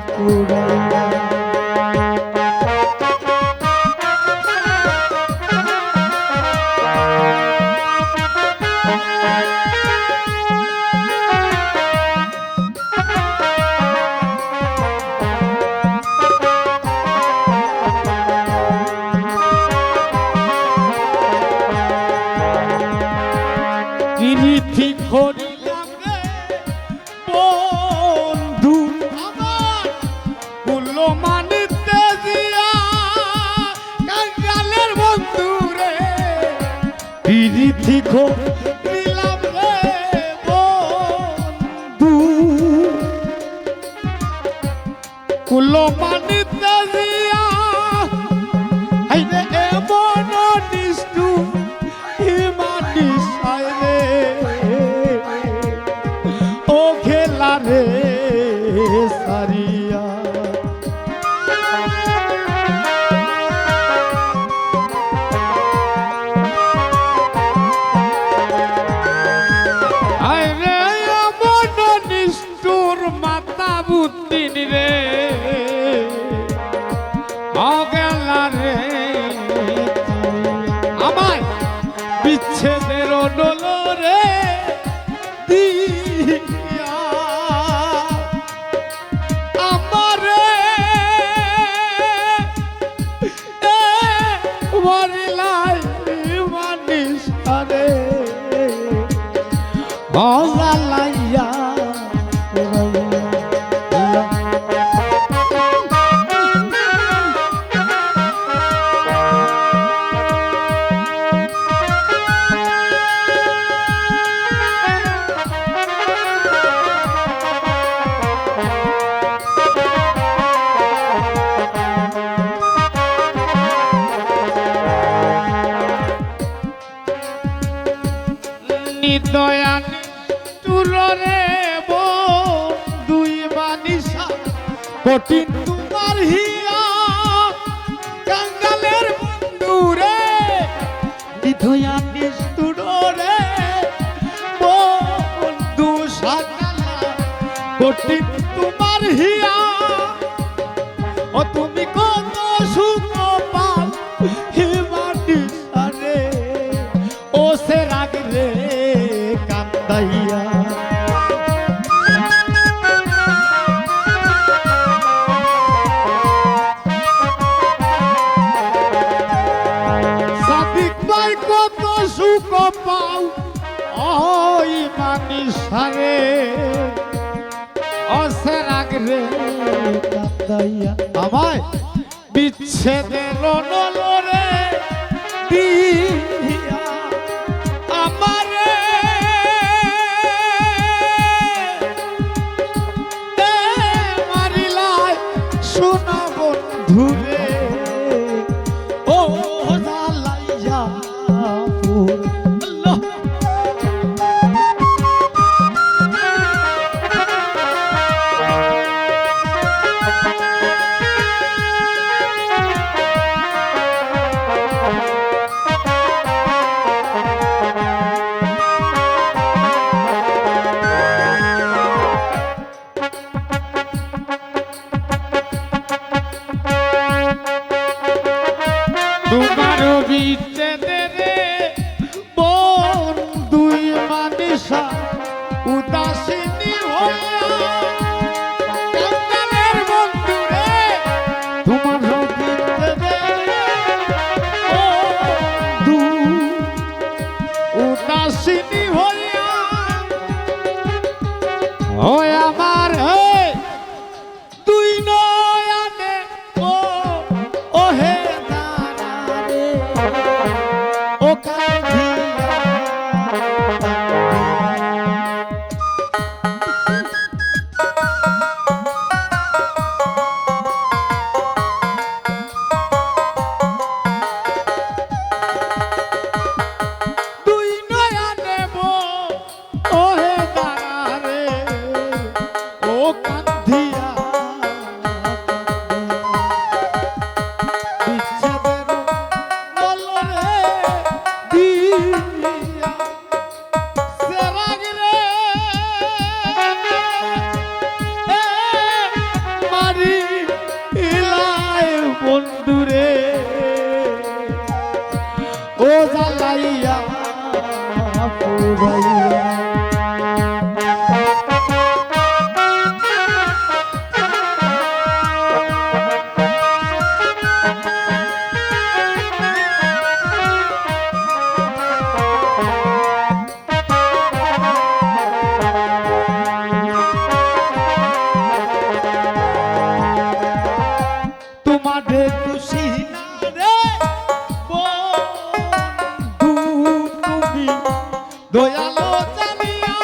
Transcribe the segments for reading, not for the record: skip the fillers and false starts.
পুরাইয়া প্রীতি করিলাম রে বন্ধু আমার কুল মানিতে দিয়া কাঙ্গালের বন্ধু রে প্রীতি করিলাম রে বন্ধু কুল মানিতে দিয়া আইরে এমন নিষ্ঠু ও খেলা রে সারিয়া আরে মন নিষ্ঠুর মাতা বুদ্ধিন রে ও গেলা রে আমায় বিচ্ছেদের ডোলরে দিয়া আমারে মরিলাই মানিস আরে লাইয়া দয়া তুলরে দুই মানিসা কঠিন তোমার হিয়া কাঙ্গালের বন্ধু রে দয়া নিষ্ঠুরে বন্ধু সাকালা কঠিন তোমার হিয়া ও তুমি কত সুখ পাও হে মানিসা রে ও সে রাগ রে কান্দাইয়া সাদিক ভাই কত সুখ পাও ওই মানিসা রে অসে রাগ রে কান্দাইয়া আমায় বিচ্ছেদের নলরে দিয়া আমারে মারিলাই সোনা বন্ধু রে ও জালাইয়া আল্লাহ জ্বালাইয়া পুরাইয়া তোমারে খুশি রে বন্ধু তুমি দয়ালো জানিয়া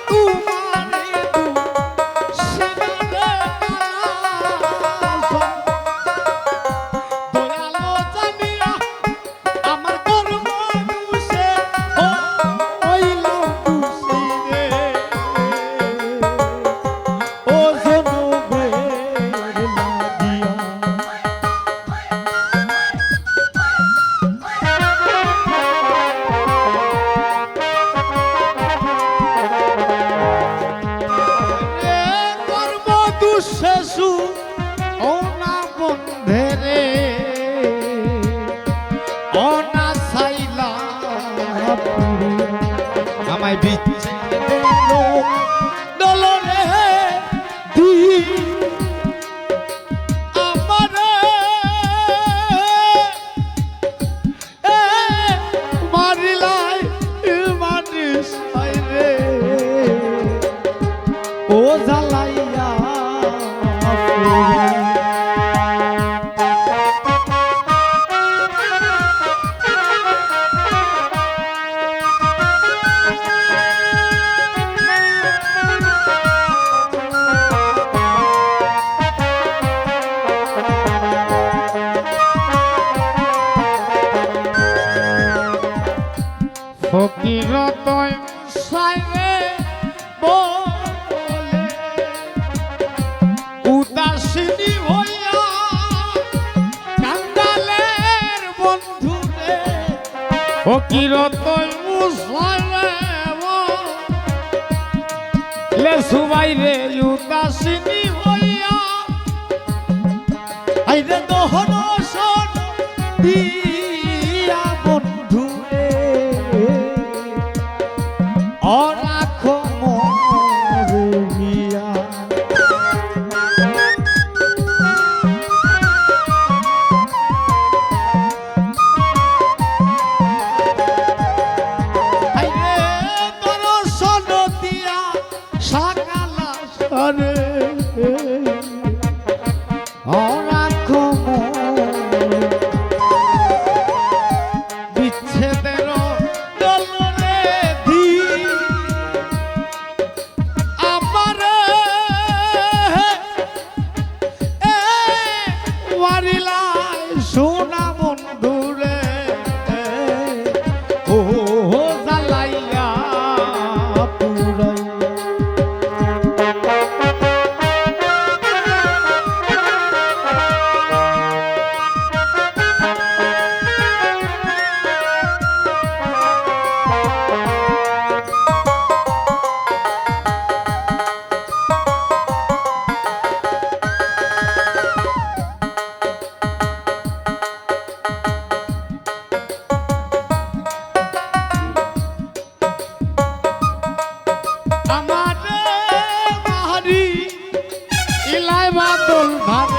তোমারে দয়ালো জানিয়া আমার কর্ম দুষে হইলাম খুশি রে ও জনমের লাগিয়া শেষু অনা বন্ধেরে অনা সাইলা আমায় বিচ্ছে দলরে দি আমারে মারিলাই মারিস রে ও জ্বালাইয়া ফকির তয় সাইরে বলে উদাসিনী হইয়া কাঙ্গালের বন্ধু রে ফকির তয় মুসাইরে লে সুবাইরে উদাসিনী হইয়া আইরে দহন সন দিয়া বন্ধু রে অরাখো মোরে গিয়া আইরে তোর সনতিয়া সাকালা সরে অরাখো বিচ্ছেদের দলরে দি আমারে মারিলাই সোনা বন্ধুরে ও জ্বালাইয়া পুরাইয়া আমারে বাহারি ইলাই বাদল ভাত